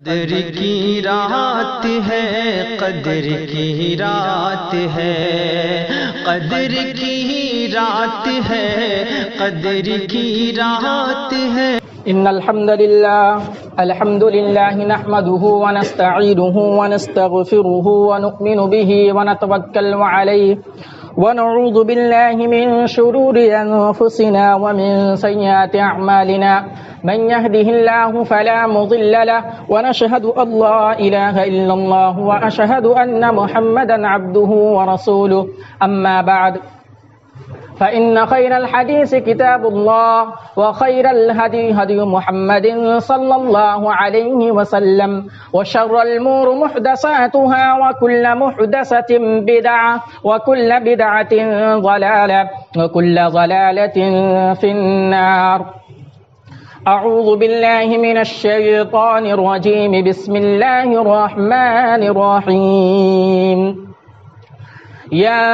قدر کی رات ہے، قدر کی رات ہے، قدر کی رات ہے، قدر کی رات ہے۔ ان الحمد لله نحمده ونستعينه ونستغفره ونؤمن به ونتوكل عليه ونعوذ بالله من شرور انفسنا ومن سيئات اعمالنا من يهده الله فلا مضل له ونشهد ان لا اله الا الله واشهد ان محمدا عبده ورسوله اما بعد فإن خير الحديث كتاب الله وخير الهدي هدي محمد صلى الله عليه وسلم وشر الأمور محدثاتها وكل محدثة بدعة وكل بدعة ضلالة وكل ضلالة في النار. أعوذ بالله من الشيطان الرجيم. بسم الله الرحمن الرحيم. يا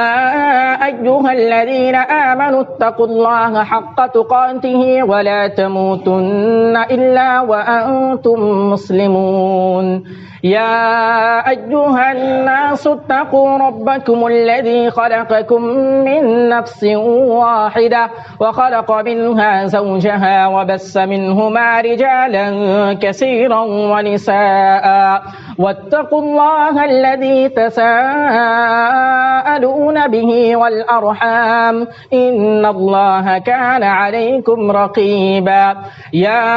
أيها الذين آمنوا اتقوا الله حق تقاته ولا تموتن إلا وأنتم مسلمون. يا أيها الناس اتقوا ربكم الذي خلقكم من نفس واحدة وخلق منها زوجها وبث منهما رجالا كثيرا ونساء واتقوا الله الذي تساءلون به والأرحام إن الله كان عليكم رقيبا. يا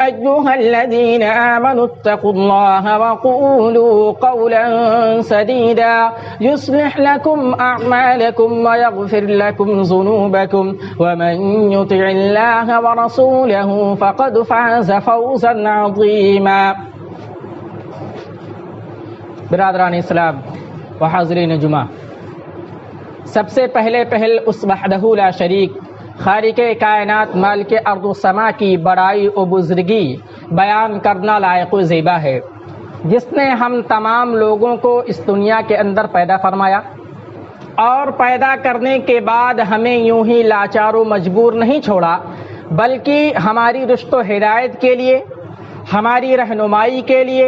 أيها الذين آمنوا اتقوا الله وقولوا قولا سديدا يصلح لكم أعمالكم ويغفر لكم ذنوبكم ومن يطع الله ورسوله فقد فاز فوزا عظيما. برادران اسلام و حاضرین جمعہ، سب سے پہل اس وحدہ لا شریک خالق کائنات مالک ارض و سما کی بڑائی و بزرگی بیان کرنا لائق و زیبا ہے، جس نے ہم تمام لوگوں کو اس دنیا کے اندر پیدا فرمایا اور پیدا کرنے کے بعد ہمیں یوں ہی لاچار و مجبور نہیں چھوڑا، بلکہ ہماری رشد و ہدایت کے لیے، ہماری رہنمائی کے لیے،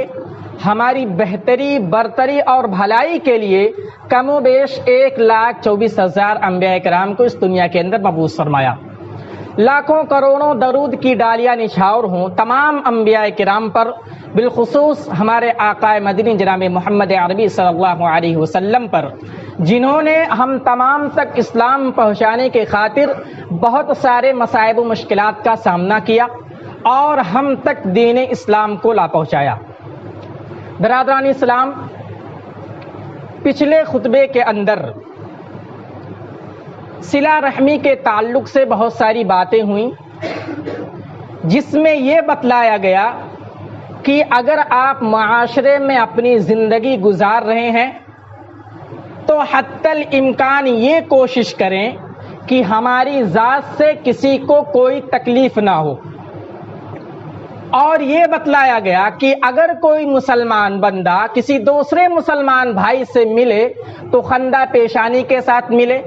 ہماری بہتری برتری اور بھلائی کے لیے کم و بیش 1,24,000 انبیاء کرام کو اس دنیا کے اندر مبعوث فرمایا۔ لاکھوں کروڑوں درود کی ڈالیاں نچھاور ہوں تمام انبیاء کرام پر، بالخصوص ہمارے آقا مدنی جناب محمد عربی صلی اللہ علیہ وسلم پر، جنہوں نے ہم تمام تک اسلام پہنچانے کے خاطر بہت سارے مصائب و مشکلات کا سامنا کیا اور ہم تک دین اسلام کو لا پہنچایا۔ برادران اسلام، پچھلے خطبے کے اندر صلہ رحمی کے تعلق سے بہت ساری باتیں ہوئیں، جس میں یہ بتلایا گیا کہ اگر آپ معاشرے میں اپنی زندگی گزار رہے ہیں تو حتی الامکان یہ کوشش کریں کہ ہماری ذات سے کسی کو کوئی تکلیف نہ ہو، اور یہ بتلایا گیا کہ اگر کوئی مسلمان بندہ کسی دوسرے مسلمان بھائی سے ملے تو خندہ پیشانی کے ساتھ ملے،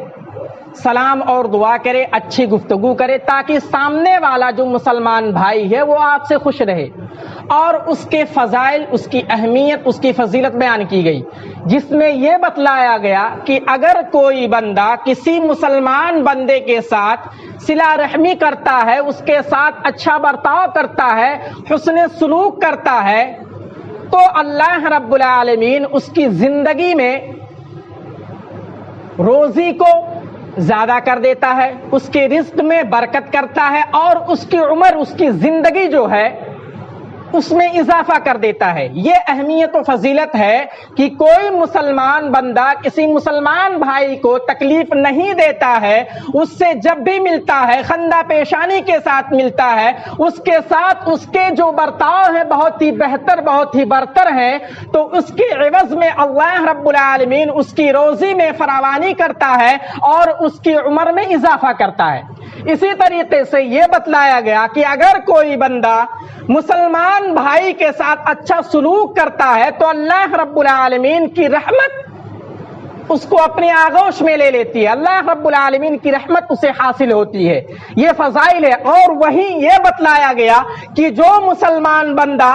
سلام اور دعا کرے، اچھی گفتگو کرے، تاکہ سامنے والا جو مسلمان بھائی ہے وہ آپ سے خوش رہے، اور اس کے فضائل، اس کی اہمیت، اس کی فضیلت بیان کی گئی، جس میں یہ بتلایا گیا کہ اگر کوئی بندہ کسی مسلمان بندے کے ساتھ صلہ رحمی کرتا ہے، اس کے ساتھ اچھا برتاؤ کرتا ہے، حسن سلوک کرتا ہے، تو اللہ رب العالمین اس کی زندگی میں روزی کو زیادہ کر دیتا ہے، اس کے رزق میں برکت کرتا ہے، اور اس کی عمر، اس کی زندگی جو ہے اس میں اضافہ کر دیتا ہے۔ یہ اہمیت و فضیلت ہے کہ کوئی مسلمان بندہ کسی مسلمان بھائی کو تکلیف نہیں دیتا ہے، اس سے جب بھی ملتا ہے خندہ پیشانی کے ساتھ ملتا ہے، اس کے ساتھ اس کے جو برتاؤ ہے بہت ہی بہتر، بہت ہی برتر ہے، تو اس کے عوض میں اللہ رب العالمین اس کی روزی میں فراوانی کرتا ہے اور اس کی عمر میں اضافہ کرتا ہے۔ اسی طریقے سے یہ بتلایا گیا کہ اگر کوئی بندہ مسلمان بھائی کے ساتھ اچھا سلوک کرتا ہے تو اللہ رب العالمین کی رحمت اس کو اپنے آغوش میں لے لیتی ہے، اللہ رب العالمین کی رحمت اسے حاصل ہوتی ہے، یہ فضائل ہے۔ اور وہیں یہ بتلایا گیا کہ جو مسلمان بندہ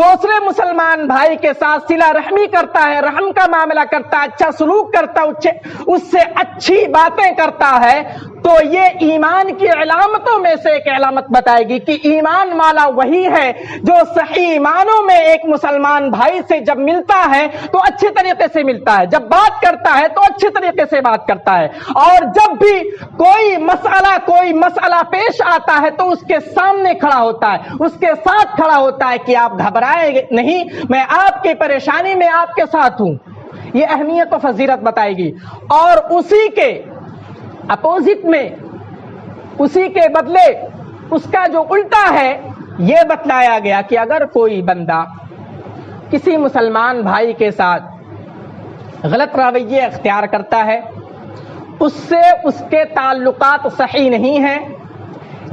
دوسرے مسلمان بھائی کے ساتھ صلہ رحمی کرتا ہے، رحم کا معاملہ کرتا ہے، اچھا سلوک کرتا ہے، اس سے اچھی باتیں کرتا ہے، تو یہ ایمان کی علامتوں میں سے ایک علامت بتائے گی کہ ایمان والا وہی ہے جو صحیح معنوں میں ایک مسلمان بھائی سے جب ملتا ہے تو اچھے طریقے سے ملتا ہے، جب بات کرتا ہے تو اچھے طریقے سے بات کرتا ہے، اور جب بھی کوئی مسئلہ پیش آتا ہے تو اس کے سامنے کھڑا ہوتا ہے، اس کے ساتھ کھڑا ہوتا ہے کہ آپ گھبرائیں نہیں، میں آپ کی پریشانی میں آپ کے ساتھ ہوں۔ یہ اہمیت و فضیلت بتائے گی۔ اور اسی کے اپوزٹ میں، اسی کے بدلے اس کا جو الٹا ہے یہ بتلایا گیا کہ اگر کوئی بندہ کسی مسلمان بھائی کے ساتھ غلط رویے اختیار کرتا ہے، اس سے اس کے تعلقات صحیح نہیں ہیں،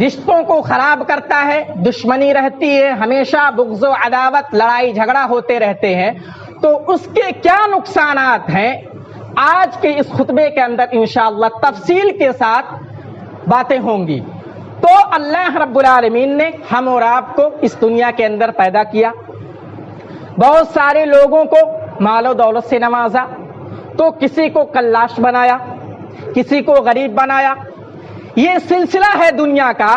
رشتوں کو خراب کرتا ہے، دشمنی رہتی ہے، ہمیشہ بغض و عداوت، لڑائی جھگڑا ہوتے رہتے ہیں، تو اس کے کیا نقصانات ہیں، آج کے اس خطبے کے اندر انشاءاللہ تفصیل کے ساتھ باتیں ہوں گی۔ تو اللہ رب العالمین نے ہم اور آپ کو اس دنیا کے اندر پیدا کیا، بہت سارے لوگوں کو مال و دولت سے نوازا، تو کسی کو کلاش بنایا، کسی کو غریب بنایا۔ یہ سلسلہ ہے دنیا کا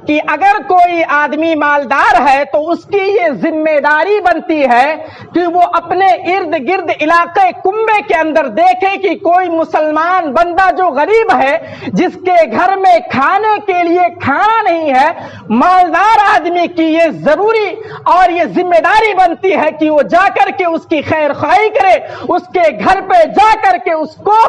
کہ اگر کوئی آدمی مالدار ہے تو اس کی یہ ذمہ داری بنتی ہے کہ وہ اپنے ارد گرد علاقے کنبے کے اندر دیکھے کہ کوئی مسلمان بندہ جو غریب ہے، جس کے گھر میں کھانے کے لیے کھانا نہیں ہے، مالدار آدمی کی یہ ضروری اور یہ ذمہ داری بنتی ہے کہ وہ جا کر کے اس کی خیر خواہی کرے، اس کے گھر پہ جا کر کے اس کو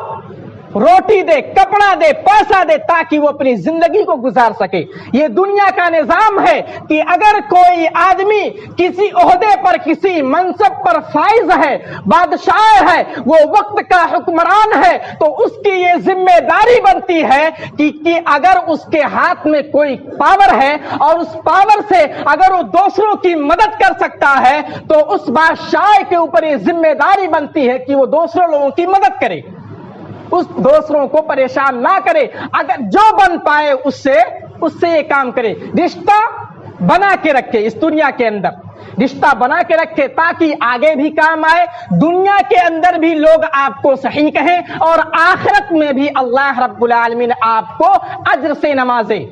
روٹی دے، کپڑا دے، پیسہ دے، تاکہ وہ اپنی زندگی کو گزار سکے۔ یہ دنیا کا نظام ہے کہ اگر کوئی آدمی کسی عہدے پر، کسی منصب پر فائز ہے، بادشاہ ہے، وہ وقت کا حکمران ہے، تو اس کی یہ ذمہ داری بنتی ہے کہ اگر اس کے ہاتھ میں کوئی پاور ہے اور اس پاور سے اگر وہ دوسروں کی مدد کر سکتا ہے تو اس بادشاہ کے اوپر یہ ذمہ داری بنتی ہے کہ وہ دوسروں لوگوں کی مدد کرے، اس دوسروں کو پریشان نہ کرے، اگر جو بن پائے اس سے یہ کام کرے، رشتہ بنا کے رکھے، اس دنیا کے اندر رشتہ بنا کے رکھے تاکہ آگے بھی کام آئے، دنیا کے اندر بھی لوگ آپ کو صحیح کہیں اور آخرت میں بھی اللہ رب العالمین آپ کو اجر سے نوازے۔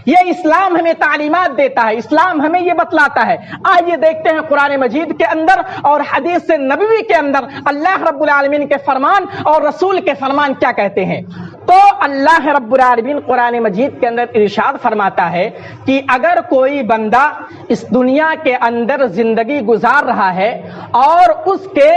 یہ اسلام ہمیں تعلیمات دیتا ہے، اسلام ہمیں یہ بتلاتا ہے۔ آئیے دیکھتے ہیں قرآن مجید کے اندر اور حدیث نبوی کے اندر اللہ رب العالمین کے فرمان اور رسول کے فرمان کیا کہتے ہیں۔ تو اللہ رب العالمین قرآن مجید کے اندر ارشاد فرماتا ہے کہ اگر کوئی بندہ اس دنیا کے اندر زندگی گزار رہا ہے اور اس کے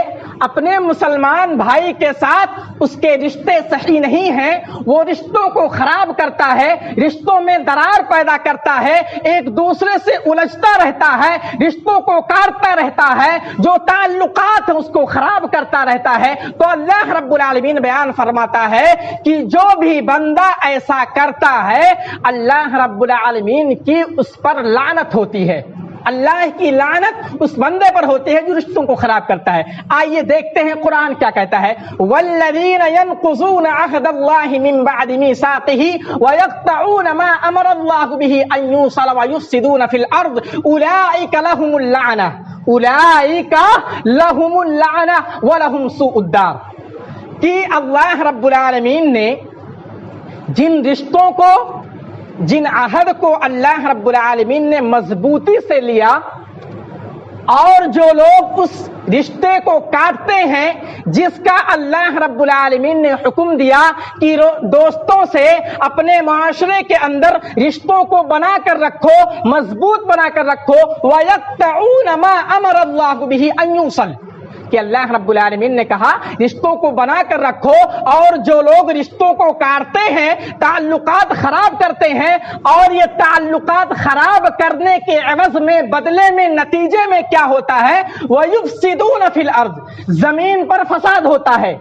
اپنے مسلمان بھائی کے ساتھ اس کے رشتے صحیح نہیں ہیں، وہ رشتوں کو خراب کرتا ہے، رشتوں میں درار پیدا کرتا ہے، ایک دوسرے سے الجھتا رہتا ہے، رشتوں کو کاٹتا رہتا ہے، جو تعلقات اس کو خراب کرتا رہتا ہے، تو اللہ رب العالمین بیان فرماتا ہے کہ جو بھی بندہ ایسا کرتا ہے اللہ رب العالمین کی اس پر لعنت ہوتی ہے، اللہ کی لعنت اس بندے پر ہوتی ہے جو رشتوں کو خراب کرتا ہے۔ آئیے دیکھتے ہیں قرآن کیا کہتا ہے، والذین ينقضون عہد اللہ من بعد میثاقہ ویقطعون ما امر اللہ بہ ان یوصل ویفسدون فی الارض اولئک لهم اللعنہ اولئک لهم اللعنہ ولهم سوء الدار۔ کہ اللہ رب العالمین نے جن رشتوں کو، جن عہد کو اللہ رب العالمین نے مضبوطی سے لیا اور جو لوگ اس رشتے کو کاٹتے ہیں، جس کا اللہ رب العالمین نے حکم دیا کہ دوستوں سے اپنے معاشرے کے اندر رشتوں کو بنا کر رکھو، مضبوط بنا کر رکھو، وَيَقْطَعُونَ مَا أَمَرَ اللَّهُ بِهِ أَن يُوصَلَ، کہ اللہ رب العالمین نے کہا رشتوں کو بنا کر رکھو، اور جو لوگ رشتوں کو کاٹتے ہیں، تعلقات خراب کرتے ہیں، اور یہ تعلقات خراب کرنے کے عوض میں، بدلے میں، نتیجے میں کیا ہوتا ہے، وَيُفْسِدُونَ فِي الْأَرْضِ، زمین پر فساد ہوتا ہے،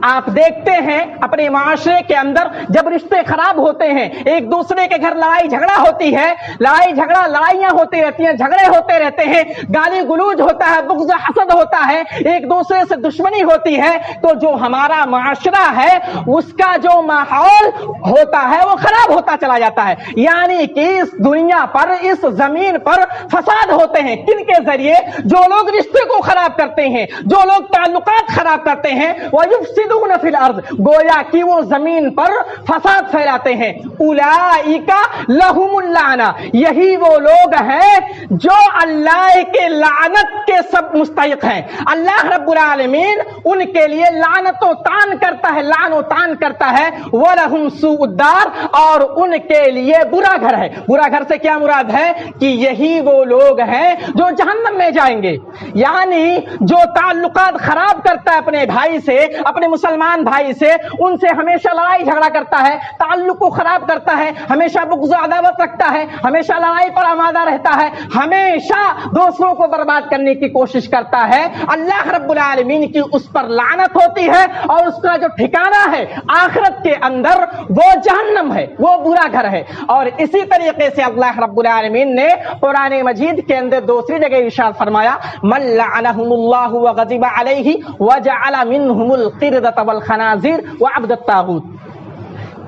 آپ دیکھتے ہیں اپنے معاشرے کے اندر جب رشتے خراب ہوتے ہیں، ایک دوسرے کے گھر لڑائی جھگڑا ہوتی ہے، لڑائیاں ہوتی رہتی ہیں، جھگڑے ہوتے رہتے ہیں، گالی گلوج ہوتا ہے، بغض حسد ہوتا ہے، ایک دوسرے سے دشمنی ہوتی ہے، تو جو ہمارا معاشرہ ہے اس کا جو ماحول ہوتا ہے وہ خراب ہوتا چلا جاتا ہے. یعنی کہ اس دنیا پر، اس زمین پر فساد ہوتے ہیں. کن کے ذریعے؟ جو لوگ رشتے کو خراب کرتے ہیں، جو لوگ تعلقات خراب کرتے ہیں. وَيُفْسِدُونَ فِي الْأَرْضِ، گویا کہ وہ زمین پر فساد پھیلاتے ہیں. اولئک لہم اللعنہ، یہی وہ لوگ ہیں جو اللہ کے لعنت کے سب مستحق ہیں. اللہ رب العالمین ان کے لیے لعنت و طعن کرتا ہے، لعن و طعن کرتا ہے. وَلَهُمْ سُوءُ الدَّارِ، اور ان کے لیے برا گھر ہے. برا گھر سے کیا مراد ہے؟ کہ یہی وہ لوگ ہیں جو جہنم میں جائیں گے. یعنی جو تعلقات خراب کرتا ہے اپنے بھائی سے، اپنے مسلمان بھائی سے، ان سے ہمیشہ لڑائی جھگڑا کرتا ہے، تعلق کو خراب کرتا ہے، ہمیشہ بغض و عداوت رکھتا ہے، ہمیشہ لڑائی پر آمادہ رہتا ہے، ہمیشہ دوسروں کو برباد کرنے کی کوشش کرتا ہے، اللہ رب العالمین کی اس پر لعنت ہوتی ہے اور اس کا جو ٹھکانہ ہے آخرت کے اندر وہ جہنم ہے، وہ برا گھر ہے. اور اسی طریقے سے اللہ رب العالمین نے قرآن مجید کے اندر دوسری جگہ ارشاد فرمایا من لعنہم اللہ وغضب علیہ وجعل منہم القردۃ والخنازیر وعبد الطاغوت،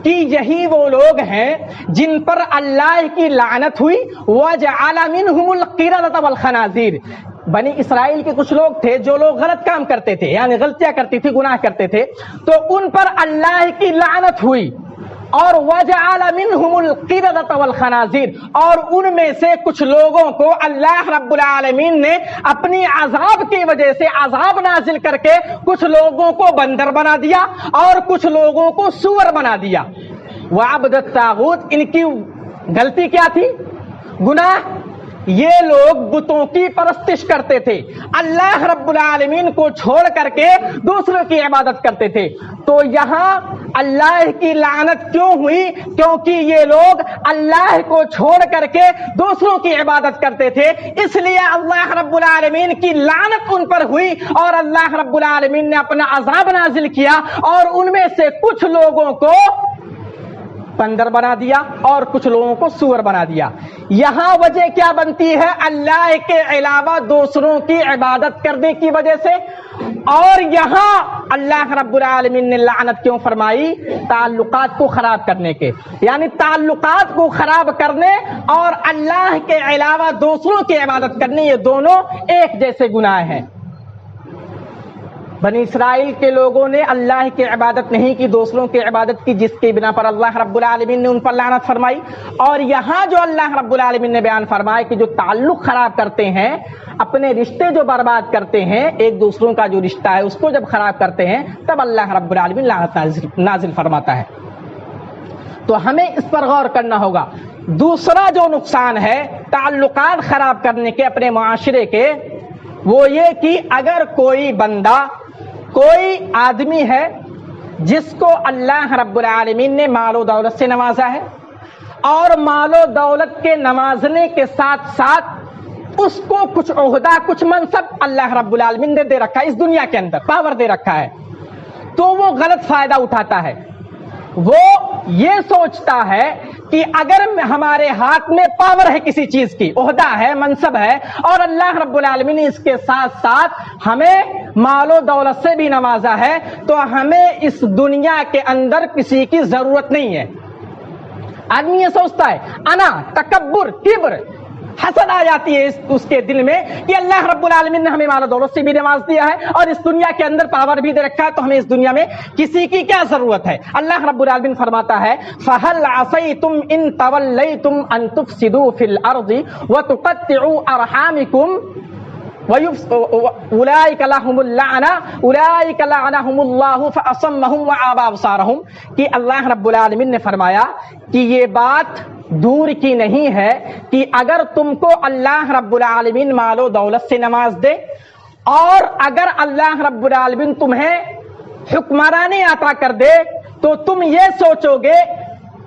کہ یہی وہ لوگ ہیں جن پر اللہ کی لعنت ہوئی. وجعل منہم القردۃ والخنازیر، بنی اسرائیل کے کچھ لوگ تھے جو لوگ غلط کام کرتے تھے، یعنی غلطیاں کرتی تھی، گناہ کرتے تھے، تو ان پر اللہ کی لعنت ہوئی. اور وجعل منہم القردۃ والخنازیر، اور ان میں سے کچھ لوگوں کو اللہ رب العالمین نے اپنی عذاب کی وجہ سے عذاب نازل کر کے کچھ لوگوں کو بندر بنا دیا اور کچھ لوگوں کو سور بنا دیا. وعبد الطاغوت، ان کی غلطی کیا تھی؟ گناہ. یہ لوگ بتوں کی پرستش کرتے تھے، اللہ رب العالمین کو چھوڑ کر کے دوسروں کی عبادت کرتے تھے. تو یہاں اللہ کی لعنت کیوں ہوئی؟ کیونکہ یہ لوگ اللہ کو چھوڑ کر کے دوسروں کی عبادت کرتے تھے، اس لیے اللہ رب العالمین کی لعنت ان پر ہوئی اور اللہ رب العالمین نے اپنا عذاب نازل کیا اور ان میں سے کچھ لوگوں کو بندر بنا دیا اور کچھ لوگوں کو سور بنا دیا. یہاں وجہ کیا بنتی ہے؟ اللہ کے علاوہ دوسروں کی عبادت کرنے کی وجہ سے. اور یہاں اللہ رب العالمین نے لعنت کیوں فرمائی؟ تعلقات کو خراب کرنے کے، یعنی تعلقات کو خراب کرنے اور اللہ کے علاوہ دوسروں کی عبادت کرنے، یہ دونوں ایک جیسے گناہ ہیں. بنی اسرائیل کے لوگوں نے اللہ کی عبادت نہیں کی، دوسروں کی عبادت کی، جس کی بنا پر اللہ رب العالمین نے ان پر لعنت فرمائی. اور یہاں جو اللہ رب العالمین نے بیان فرمایا کہ جو تعلق خراب کرتے ہیں، اپنے رشتے جو برباد کرتے ہیں، ایک دوسروں کا جو رشتہ ہے اس کو جب خراب کرتے ہیں، تب اللہ رب العالمین لعنت نازل فرماتا ہے. تو ہمیں اس پر غور کرنا ہوگا. دوسرا جو نقصان ہے تعلقات خراب کرنے کے اپنے معاشرے کے، وہ یہ کہ اگر کوئی بندہ، کوئی آدمی ہے جس کو اللہ رب العالمین نے مال و دولت سے نوازا ہے، اور مال و دولت کے نوازنے کے ساتھ ساتھ اس کو کچھ عہدہ، کچھ منصب اللہ رب العالمین نے دے رکھا ہے، اس دنیا کے اندر پاور دے رکھا ہے، تو وہ غلط فائدہ اٹھاتا ہے. وہ یہ سوچتا ہے کہ اگر ہمارے ہاتھ میں پاور ہے کسی چیز کی، عہدہ ہے، منصب ہے، اور اللہ رب العالمین نے اس کے ساتھ ساتھ ہمیں مال و دولت سے بھی نوازا ہے، تو ہمیں اس دنیا کے اندر کسی کی ضرورت نہیں ہے. آدمی یہ سوچتا ہے، انا، تکبر، کبر، حسد آ جاتی ہے اس کے دل میں کہ اللہ رب العالمین نے ہمیں مال و دولت سے بھی نواز دیا ہے اور اس دنیا کے اندر پاور بھی دے رکھا ہے، تو ہمیں اس دنیا میں کسی کی کیا ضرورت ہے. اللہ رب العالمین فرماتا ہے فَهَلْ عَصَيْتُمْ إِن تَوَلَّيْتُمْ أَن تُفْسِدُوا فِي الْأَرْضِ وَتُقَطِّعُوا أَرْحَامِكُمْ أولئك لهم اللعنة أولئك لعنهم الله فأصمهم وأعمى أبصارهم. کہ اللہ رب العالمین نے فرمایا کہ یہ بات دور کی نہیں ہے کہ اگر تم کو اللہ رب العالمین مال و دولت سے نواز دے اور اگر اللہ رب العالمین تمہیں حکمرانی عطا کر دے تو تم یہ سوچو گے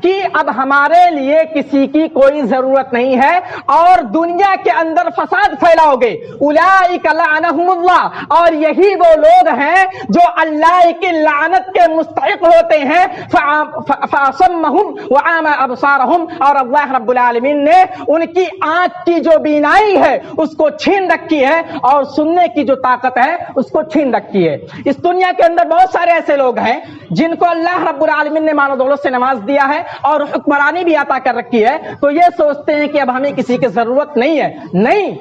کہ اب ہمارے لیے کسی کی کوئی ضرورت نہیں ہے اور دنیا کے اندر فساد پھیلاؤ گے. اولئک لعنہم اللہ، اور یہی وہ لوگ ہیں جو اللہ کی لعنت کے مستحق ہوتے ہیں. فاصمہم وعمی ابصارہم، اور اللہ رب العالمین نے ان کی آنکھ کی جو بینائی ہے اس کو چھین رکھی ہے اور سننے کی جو طاقت ہے اس کو چھین رکھی ہے. اس دنیا کے اندر بہت سارے ایسے لوگ ہیں جن کو اللہ رب العالمین نے مال و دولت سے نواز دیا ہے اور حکمرانی بھی عطا کر رکھی ہے، تو یہ سوچتے ہیں کہ اب ہمیں کسی کی ضرورت نہیں ہے. نہیں،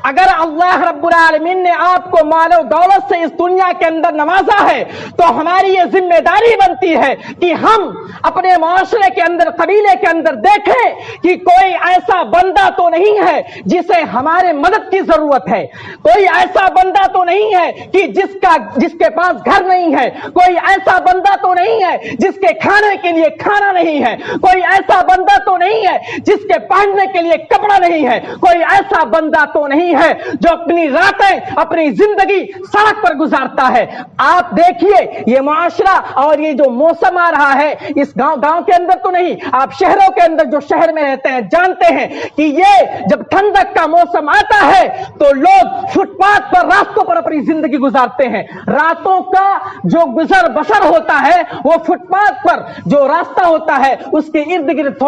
اگر اللہ رب العالمین نے آپ کو مال و دولت سے اس دنیا کے اندر نوازا ہے تو ہماری یہ ذمہ داری بنتی ہے کہ ہم اپنے معاشرے کے اندر، قبیلے کے اندر دیکھیں کہ کوئی ایسا بندہ تو نہیں ہے جسے ہمارے مدد کی ضرورت ہے، کوئی ایسا بندہ تو نہیں ہے کہ جس کے پاس گھر نہیں ہے، کوئی ایسا بندہ تو نہیں ہے جس کے کھانے کے لیے کھانا نہیں ہے، کوئی ایسا بندہ تو نہیں ہے جس کے پہننے کے لیے کپڑا نہیں ہے، کوئی ایسا بندہ تو نہیں ہے جو اپنی راتیں، اپنی زندگی سڑک پر گزارتا ہے. آپ دیکھیے یہ معاشرہ اور یہ جو موسم آ رہا ہے اس گاؤں کے اندر تو نہیں، آپ شہروں کے اندر جو شہر میں رہتے ہیں جانتے ہیں کہ یہ جب ٹھنڈک کا موسم آتا ہے تو لوگ فٹ پاتھ پر، راستوں پر اپنی زندگی گزارتے ہیں. راتوں کا جو گزر بسر ہوتا ہے وہ فٹ پاتھ پر جو راستہ ہوتا ہے اس کے ارد گرد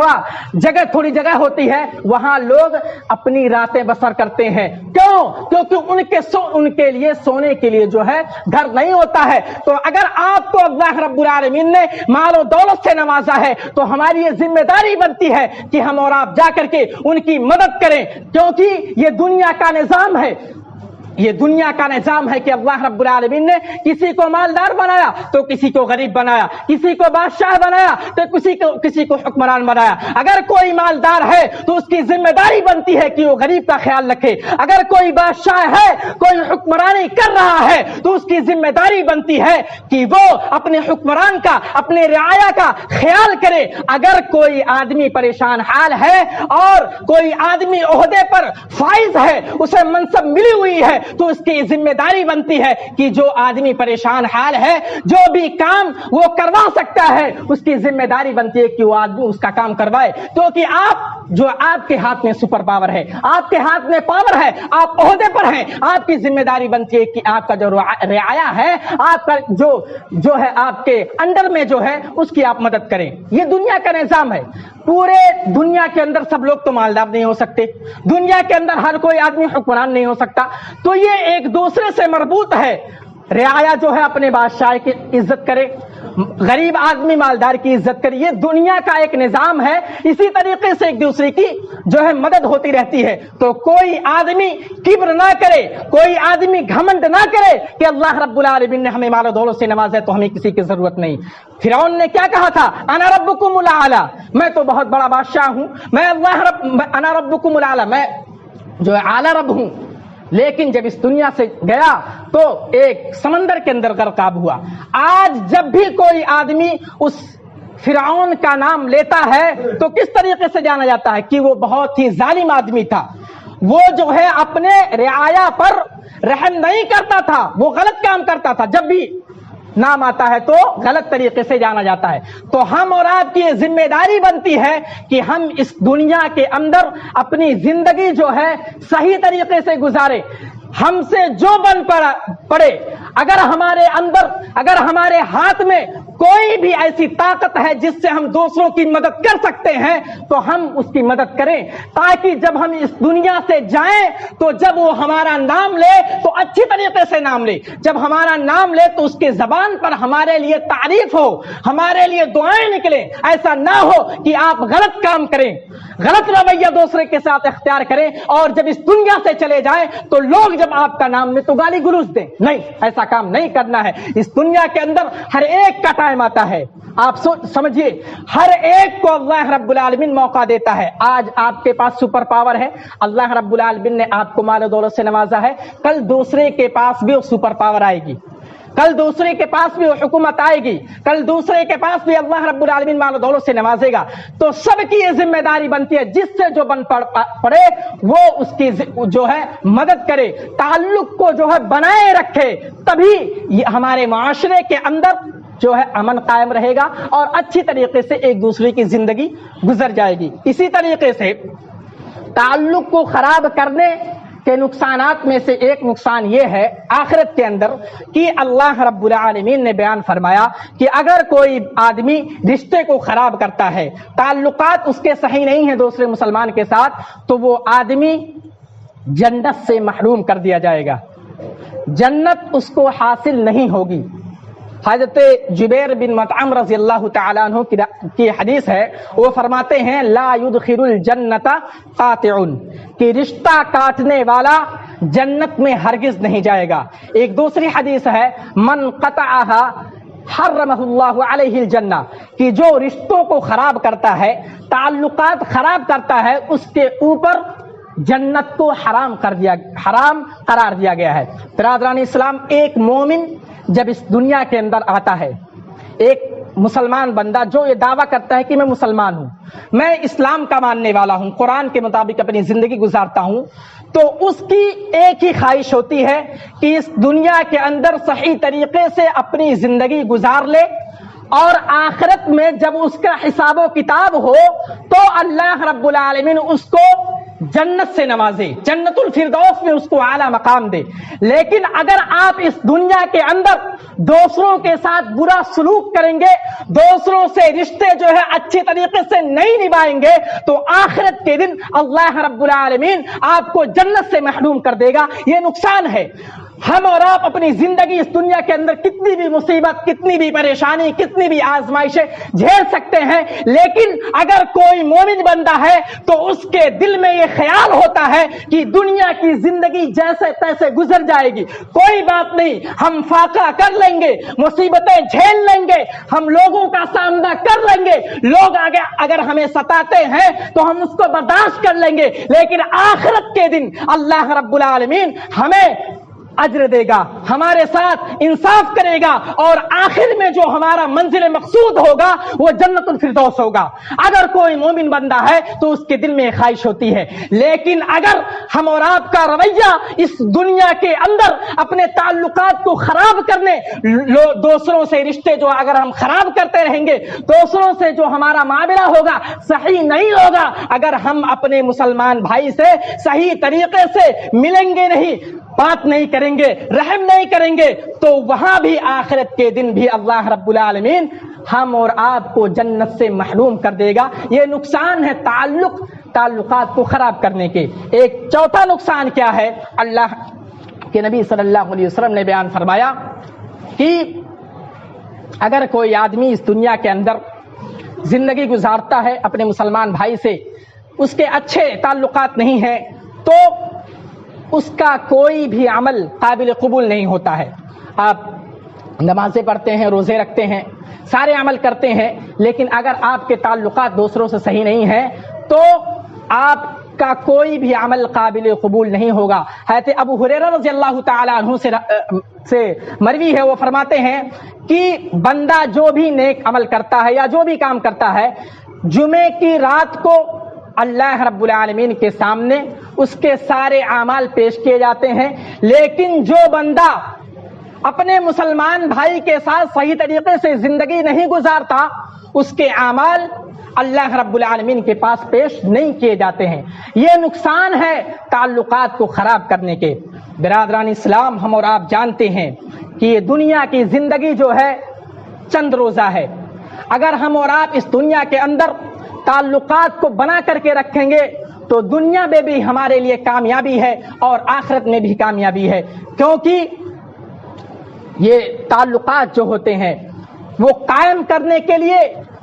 تھوڑی جگہ ہوتی ہے، وہاں لوگ اپنی راتیں بسر کرتے ہیں. کیوں؟ کیونکہ ان کے لیے سونے کے لیے جو ہے گھر نہیں ہوتا ہے. تو اگر آپ کو اللہ رب العالمین نے مال و دولت سے نوازا ہے تو ہماری یہ ذمہ داری بنتی ہے کہ ہم اور آپ جا کر کے ان کی مدد کریں، کیونکہ یہ دنیا کا نظام ہے. یہ دنیا کا نظام ہے کہ اللہ رب العالمین نے کسی کو مالدار بنایا تو کسی کو غریب بنایا، کسی کو بادشاہ بنایا تو کسی کو حکمران بنایا. اگر کوئی مالدار ہے تو اس کی ذمہ داری بنتی ہے کہ وہ غریب کا خیال رکھے. اگر کوئی بادشاہ ہے، کوئی حکمرانی کر رہا ہے تو اس کی ذمہ داری بنتی ہے کہ وہ اپنے حکمران کا، اپنے رعایا کا خیال کرے. اگر کوئی آدمی پریشان حال ہے اور کوئی آدمی عہدے پر فائز ہے، اسے منصب ملی ہوئی ہے، تو اس کی ذمہ داری بنتی ہے کہ جو آدمی پریشان حال ہے، جو بھی کام وہ کروا سکتا ہے، اس کی ذمہ داری بنتی ہے کہ وہ آدمی اس کا کام کروائے. کیونکہ آپ کے ہاتھ میں سپر پاور ہے، آپ کے ہاتھ میں پاور ہے، آپ عہدے پر ہیں، آپ کی ذمہ داری بنتی ہے کہ آپ کا جو رعایا ہے، آپ کا جو ہے آپ کے انڈر میں جو ہے اس کی آپ مدد کریں. یہ دنیا کا نظام ہے. پورے دنیا کے اندر سب لوگ تو مالدار نہیں ہو سکتے، دنیا کے اندر ہر کوئی آدمی حکمران نہیں ہو سکتا. تو یہ ایک دوسرے سے مربوط ہے. رعایا جو ہے اپنے بادشاہ کی عزت کرے، غریب آدمی مالدار کی عزت کرے. یہ دنیا کا ایک نظام ہے. اسی طریقے سے ایک دوسرے کی جو ہے مدد ہوتی رہتی ہے. تو کوئی آدمی کبر نہ کرے، کوئی آدمی گھمنڈ نہ کرے کہ اللہ رب العالمین نے ہمیں مال و دولت سے نوازا ہے تو ہمیں کسی کی ضرورت نہیں. فرعون نے کیا کہا تھا؟ انا ربکم الاعلی، میں تو بہت بڑا بادشاہ ہوں، میں انا ربکم الاعلی، میں جو ہے اعلی رب ہوں. لیکن جب اس دنیا سے گیا تو ایک سمندر کے اندر غرقاب ہوا. آج جب بھی کوئی آدمی اس فرعون کا نام لیتا ہے تو کس طریقے سے جانا جاتا ہے کہ وہ بہت ہی ظالم آدمی تھا. وہ جو ہے اپنے رعایا پر رحم نہیں کرتا تھا، وہ غلط کام کرتا تھا. جب بھی نام آتا ہے تو غلط طریقے سے جانا جاتا ہے. تو ہم اور آپ کی یہ ذمہ داری بنتی ہے کہ ہم اس دنیا کے اندر اپنی زندگی جو ہے صحیح طریقے سے گزارے. ہم سے جو بن پڑے، اگر ہمارے ہاتھ میں کوئی بھی ایسی طاقت ہے جس سے ہم دوسروں کی مدد کر سکتے ہیں تو ہم اس کی مدد کریں، تاکہ جب ہم اس دنیا سے جائیں تو جب وہ ہمارا نام لے تو اچھی طریقے سے نام لے. جب ہمارا نام لے تو اس کے زبان پر ہمارے لیے تعریف ہو، ہمارے لیے دعائیں نکلیں. ایسا نہ ہو کہ آپ غلط کام کریں، غلط رویہ دوسرے کے ساتھ اختیار کریں اور جب اس دنیا سے چلے جائیں تو لوگ جب آپ کا نام لے تو گالی گلوچ دیں. نہیں، ایسا کام نہیں کرنا ہے. اس دنیا کے اندر ہر ایک کا ٹائم آتا ہے. آپ سمجھیے، ہر ایک کو اللہ رب العالمین موقع دیتا ہے. آج آپ کے پاس سپر پاور ہے، اللہ رب العالمین نے آپ کو مال و دولت سے نوازا ہے. کل دوسرے کے پاس بھی وہ سپر پاور آئے گی، کل دوسرے کے پاس بھی وہ حکومت آئے گی، کل دوسرے کے پاس بھی اللہ رب العالمین مال و دولت سے نوازے گا. تو سب کی یہ ذمہ داری بنتی ہے، جس سے جو بن پڑے وہ اس کی جو ہے مدد کرے، تعلق کو جو ہے بنائے رکھے. تبھی ہمارے معاشرے کے اندر جو ہے امن قائم رہے گا اور اچھی طریقے سے ایک دوسرے کی زندگی گزر جائے گی۔ اسی طریقے سے تعلق کو خراب کرنے کے نقصانات میں سے ایک نقصان یہ ہے آخرت کے اندر کہ اللہ رب العالمین نے بیان فرمایا کہ اگر کوئی آدمی رشتے کو خراب کرتا ہے، تعلقات اس کے صحیح نہیں ہیں دوسرے مسلمان کے ساتھ، تو وہ آدمی جنت سے محروم کر دیا جائے گا، جنت اس کو حاصل نہیں ہوگی۔ حضرت جبیر بن مطعم رضی اللہ تعالیٰ عنہ کی حدیث ہے، وہ فرماتے ہیں لا يدخل الجنت قاطع، کہ رشتہ کاٹنے والا جنت میں ہرگز نہیں جائے گا۔ ایک دوسری حدیث ہے من قطعها حرمہ اللہ علیہ الجنہ، کہ جو رشتوں کو خراب کرتا ہے، تعلقات خراب کرتا ہے، اس کے اوپر جنت کو حرام قرار دیا گیا ہے۔ برادران اسلام، ایک مومن جب اس دنیا کے اندر آتا ہے، ایک مسلمان بندہ جو یہ دعویٰ کرتا ہے کہ میں مسلمان ہوں، میں اسلام کا ماننے والا ہوں، قرآن کے مطابق اپنی زندگی گزارتا ہوں، تو اس کی ایک ہی خواہش ہوتی ہے کہ اس دنیا کے اندر صحیح طریقے سے اپنی زندگی گزار لے، اور آخرت میں جب اس کا حساب و کتاب ہو تو اللہ رب العالمین اس کو جنت سے نوازے، جنت الفردوس میں اس کو اعلیٰ مقام دے۔ لیکن اگر آپ اس دنیا کے اندر دوسروں کے ساتھ برا سلوک کریں گے، دوسروں سے رشتے جو ہے اچھی طریقے سے نہیں نبھائیں گے، تو آخرت کے دن اللہ رب العالمین آپ کو جنت سے محروم کر دے گا۔ یہ نقصان ہے۔ ہم اور آپ اپنی زندگی اس دنیا کے اندر کتنی بھی مصیبت، کتنی بھی پریشانی، کتنی بھی آزمائشیں جھیل سکتے ہیں، لیکن اگر کوئی مومن بندہ ہے تو اس کے دل میں یہ خیال ہوتا ہے کہ دنیا کی زندگی جیسے تیسے گزر جائے گی، کوئی بات نہیں، ہم فاقہ کر لیں گے، مصیبتیں جھیل لیں گے، ہم لوگوں کا سامنا کر لیں گے، لوگ اگر ہمیں ستاتے ہیں تو ہم اس کو برداشت کر لیں گے، لیکن آخرت کے دن اللہ رب العالمین ہمیں اجر دے گا، ہمارے ساتھ انصاف کرے گا، اور آخر میں جو ہمارا منزل مقصود ہوگا وہ جنت الفردوس ہوگا۔ اگر کوئی مومن بندہ ہے تو اس کے دل میں خواہش ہوتی ہے، لیکن اگر ہم اور آپ کا رویہ اس دنیا کے اندر اپنے تعلقات کو خراب کرنے، دوسروں سے رشتے جو اگر ہم خراب کرتے رہیں گے، دوسروں سے جو ہمارا معاملہ ہوگا صحیح نہیں ہوگا، اگر ہم اپنے مسلمان بھائی سے صحیح طریقے سے ملیں گے نہیں، بات نہیں کریں گے، رحم نہیں کریں گے، تو وہاں بھی آخرت کے دن بھی اللہ رب العالمین ہم اور آپ کو جنت سے محروم کر دے گا۔ یہ نقصان ہے تعلقات کو خراب کرنے کے۔ ایک چوتھا نقصان کیا ہے؟ اللہ کے نبی صلی اللہ علیہ وسلم نے بیان فرمایا کہ اگر کوئی آدمی اس دنیا کے اندر زندگی گزارتا ہے اپنے مسلمان بھائی سے، اس کے اچھے تعلقات نہیں ہیں، تو اس کا کوئی بھی عمل قابل قبول نہیں ہوتا ہے۔ آپ نمازیں پڑھتے ہیں، روزے رکھتے ہیں، سارے عمل کرتے ہیں، لیکن اگر آپ کے تعلقات دوسروں سے صحیح نہیں ہیں تو آپ کا کوئی بھی عمل قابل قبول نہیں ہوگا۔ حضرت ابو ہریرہ رضی اللہ تعالیٰ عنہ سے مروی ہے، وہ فرماتے ہیں کہ بندہ جو بھی نیک عمل کرتا ہے یا جو بھی کام کرتا ہے، جمعے کی رات کو اللہ رب العالمین کے سامنے اس کے سارے اعمال پیش کیے جاتے ہیں، لیکن جو بندہ اپنے مسلمان بھائی کے ساتھ صحیح طریقے سے زندگی نہیں گزارتا، اس کے اعمال اللہ رب العالمین کے پاس پیش نہیں کیے جاتے ہیں۔ یہ نقصان ہے تعلقات کو خراب کرنے کے۔ برادران اسلام، ہم اور آپ جانتے ہیں کہ یہ دنیا کی زندگی جو ہے چند روزہ ہے۔ اگر ہم اور آپ اس دنیا کے اندر تعلقات کو بنا کر کے رکھیں گے تو دنیا میں بھی ہمارے لیے کامیابی ہے اور آخرت میں بھی کامیابی ہے، کیونکہ یہ تعلقات جو ہوتے ہیں وہ قائم کرنے کے لیے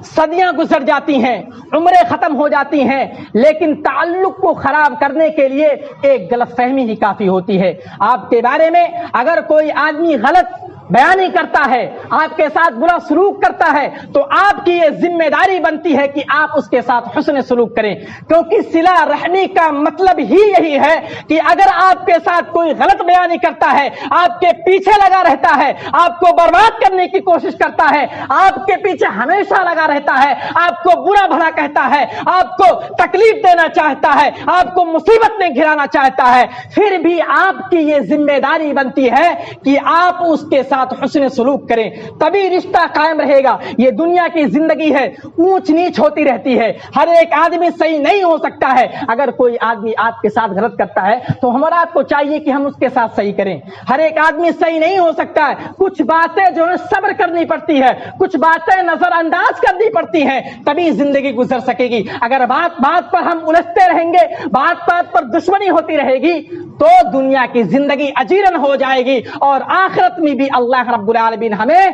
صدیاں گزر جاتی ہیں، عمریں ختم ہو جاتی ہیں، لیکن تعلق کو خراب کرنے کے لیے ایک غلط فہمی ہی کافی ہوتی ہے۔ آپ کے بارے میں اگر کوئی آدمی غلط بیانی کرتا ہے، آپ کے ساتھ برا سلوک کرتا ہے، تو آپ کی یہ ذمہ داری بنتی ہے کہ آپ اس کے ساتھ حسن سلوک کریں، کیونکہ صلہ رحمی کا مطلب ہی یہی ہے کہ اگر آپ کے ساتھ کوئی غلط بیانی کرتا ہے، آپ کے پیچھے لگا رہتا ہے، آپ کو برباد کرنے کی کوشش کرتا ہے، آپ کے پیچھے ہمیشہ لگا رہتا ہے، آپ کو برا بھلا کہتا ہے، آپ کو تکلیف دینا چاہتا ہے، آپ کو مصیبت میں گھرانا چاہتا ہے، پھر بھی آپ کی یہ ذمہ داری بنتی ہے کہ آپ اس کے ساتھ ساتھ حسن سلوک کریں، تبھی رشتہ قائم رہے گا۔ یہ دنیا کی زندگی ہے، اونچ نیچ ہوتی رہتی ہے، ہر ایک آدمی صحیح نہیں ہو سکتا ہے۔ اگر کوئی آدمی آپ کے ساتھ غلط کرتا ہے تو ہمارا آپ کو چاہیے کہ ہم اس کے ساتھ صحیح کریں۔ ہر ایک آدمی صحیح نہیں ہو سکتا ہے، کچھ باتیں جو ہے صبر کرنی پڑتی ہے، کچھ باتیں نظر انداز کرنی پڑتی ہیں، تبھی زندگی گزر سکے گی۔ اگر بات بات پر ہم الجھتے رہیں گے، بات بات پر دشمنی ہوتی رہے گی تو دنیا کی زندگی اجیرن ہو جائے گی، اور آخرت میں بھی اللہ رب العالمین ہمیں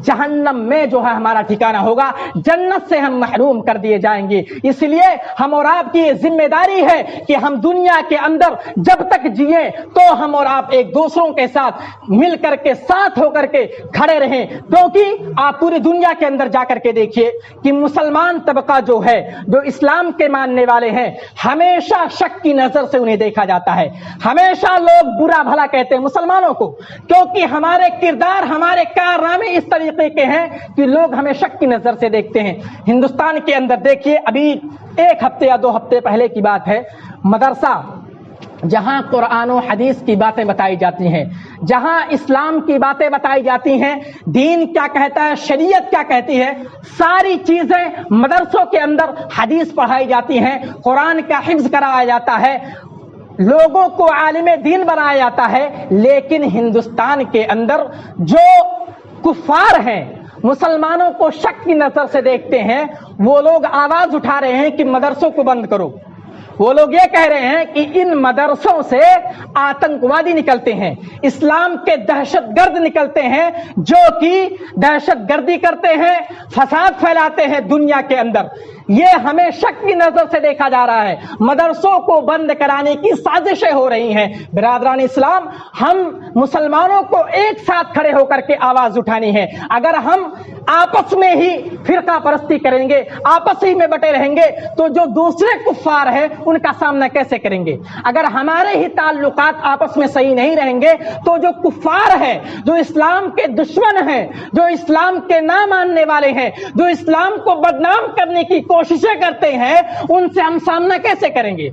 جہنم میں جو ہے ہمارا ٹھکانہ ہوگا، جنت سے ہم محروم کر دیے جائیں گے۔ اس لیے ہم اور آپ کی یہ ذمہ داری ہے کہ ہم دنیا کے اندر جب تک جیے تو ہم اور آپ ایک دوسروں کے ساتھ مل کر کے ساتھ ہو کر کے کھڑے رہیں، کیونکہ آپ پوری دنیا کے اندر جا کر کے دیکھیے کہ مسلمان طبقہ جو ہے، جو اسلام کے ماننے والے ہیں، ہمیشہ شک کی نظر سے انہیں دیکھا جاتا ہے۔ ہمیشہ لوگ برا بھلا کہتے ہیں مسلمانوں کو، کیونکہ ہمارے کردار، ہمارے کارنامے اس طریقے کے ہیں کہ لوگ ہمیں شک کی نظر سے دیکھتے ہیں۔ ہندوستان کے اندر دیکھیے، ابھی ایک ہفتے یا 2 ہفتے پہلے کی بات ہے، مدرسہ جہاں قرآن و حدیث کی باتیں بتائی جاتی ہیں، جہاں اسلام کی باتیں بتائی جاتی ہیں، دین کیا کہتا ہے، شریعت کیا کہتی ہے، ساری چیزیں مدرسوں کے اندر حدیث پڑھائی جاتی ہیں، قرآن کا حفظ کرایا جاتا ہے، لوگوں کو عالم دین بنایا جاتا ہے۔ لیکن ہندوستان کے اندر جو کفار ہیں، مسلمانوں کو شک کی نظر سے دیکھتے ہیں، وہ لوگ آواز اٹھا رہے ہیں کہ مدرسوں کو بند کرو۔ وہ لوگ یہ کہہ رہے ہیں کہ ان مدرسوں سے آتنکوادی نکلتے ہیں، اسلام کے دہشت گرد نکلتے ہیں، جو کہ دہشت گردی کرتے ہیں، فساد پھیلاتے ہیں دنیا کے اندر۔ یہ ہمیں شک کی نظر سے دیکھا جا رہا ہے، مدرسوں کو بند کرانے کی سازشیں ہو رہی ہیں۔ برادران اسلام، ہم مسلمانوں کو ایک ساتھ کھڑے ہو کر کے آواز اٹھانی ہے۔ اگر ہم آپس میں ہی فرقہ پرستی کریں گے، آپس ہی میں بٹے رہیں گے، تو جو دوسرے کفار ہیں ان کا سامنا کیسے کریں گے؟ اگر ہمارے ہی تعلقات آپس میں صحیح نہیں رہیں گے تو جو کفار ہیں، جو اسلام کے دشمن ہیں، جو اسلام کے نہ ماننے والے ہیں، جو اسلام کو بدنام کرنے کی کوششیں کرتے ہیں، ان سے ہم سامنا کیسے کریں گے؟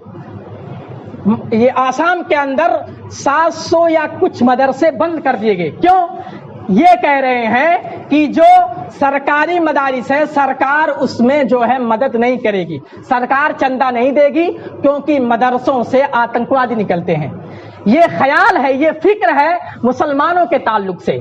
یہ آسام کے اندر 700 یا کچھ مدرسے بند کر دیے گئے۔ کیوں؟ یہ کہہ رہے ہیں کہ جو سرکاری مدارس ہے، سرکار اس میں جو ہے مدد نہیں کرے گی، سرکار چندہ نہیں دے گی، کیونکہ مدرسوں سے آتنکوادی نکلتے ہیں۔ یہ خیال ہے، یہ فکر ہے مسلمانوں کے تعلق سے۔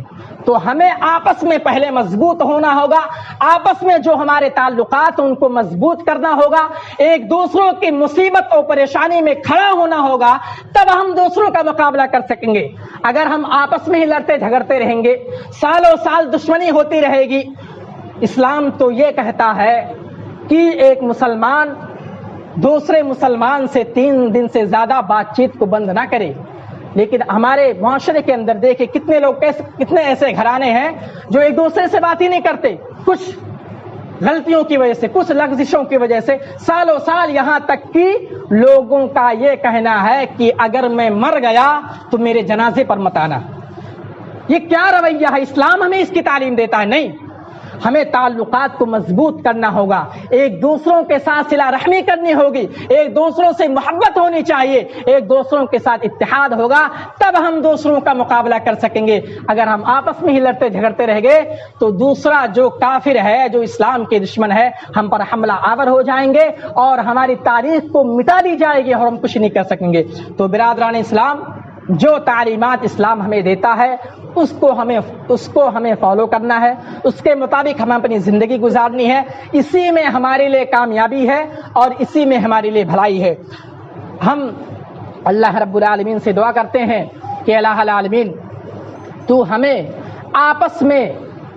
تو ہمیں آپس میں پہلے مضبوط ہونا ہوگا، آپس میں جو ہمارے تعلقات ان کو مضبوط کرنا ہوگا، ایک دوسروں کی مصیبت اور پریشانی میں کھڑا ہونا ہوگا، تب ہم دوسروں کا مقابلہ کر سکیں گے۔ اگر ہم آپس میں ہی لڑتے جھگڑتے رہیں گے، سالوں سال دشمنی ہوتی رہے گی۔ اسلام تو یہ کہتا ہے کہ ایک مسلمان دوسرے مسلمان سے 3 دن سے زیادہ بات چیت کو بند نہ کرے، لیکن ہمارے معاشرے کے اندر دیکھیں کتنے لوگ، کتنے ایسے گھرانے ہیں جو ایک دوسرے سے بات ہی نہیں کرتے، کچھ غلطیوں کی وجہ سے، کچھ لغزشوں کی وجہ سے سالوں سال، یہاں تک کہ لوگوں کا یہ کہنا ہے کہ اگر میں مر گیا تو میرے جنازے پر مت آنا۔ یہ کیا رویہ ہے؟ اسلام ہمیں اس کی تعلیم دیتا ہے؟ نہیں، ہمیں تعلقات کو مضبوط کرنا ہوگا، ایک دوسروں کے ساتھ صلہ رحمی کرنی ہوگی، ایک دوسروں سے محبت ہونی چاہیے، ایک دوسروں کے ساتھ اتحاد ہوگا، تب ہم دوسروں کا مقابلہ کر سکیں گے۔ اگر ہم آپس میں ہی لڑتے جھگڑتے رہ گئے تو دوسرا جو کافر ہے، جو اسلام کے دشمن ہے، ہم پر حملہ آور ہو جائیں گے اور ہماری تاریخ کو مٹا دی جائے گی اور ہم کچھ نہیں کر سکیں گے۔ تو برادران اسلام، جو تعلیمات اسلام ہمیں دیتا ہے اس کو ہمیں فالو کرنا ہے، اس کے مطابق ہمیں اپنی زندگی گزارنی ہے، اسی میں ہمارے لیے کامیابی ہے اور اسی میں ہمارے لیے بھلائی ہے۔ ہم اللہ رب العالمین سے دعا کرتے ہیں کہ الہ العالمین تو ہمیں آپس میں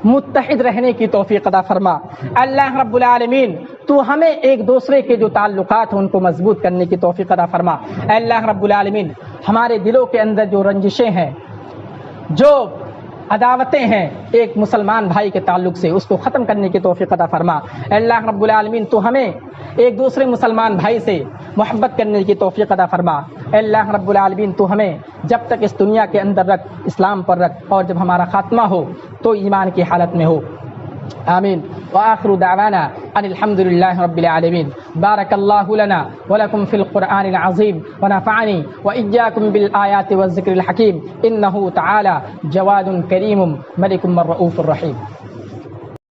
متحد رہنے کی توفیق عطا فرما۔ اللہ رب العالمین تو ہمیں ایک دوسرے کے جو تعلقات ہیں ان کو مضبوط کرنے کی توفیق عطا فرما۔ اللہ رب العالمین ہمارے دلوں کے اندر جو رنجشیں ہیں، جو عداوتیں ہیں ایک مسلمان بھائی کے تعلق سے، اس کو ختم کرنے کی توفیق عطا فرما۔ اللہ رب العالمین تو ہمیں ایک دوسرے مسلمان بھائی سے محبت کرنے کی توفیق عطا فرما۔ اللہ رب العالمین تو ہمیں جب تک اس دنیا کے اندر رکھ، اسلام پر رکھ، اور جب ہمارا خاتمہ ہو تو ایمان کی حالت میں ہو۔ آمين. وآخر دعوانا أن الحمد لله رب العالمين. بارك الله لنا ولكم في القرآن العظيم ونفعني وإياكم بالآيات والذكر الحكيم إنه تعالى جواد كريم ملك رؤوف رحيم.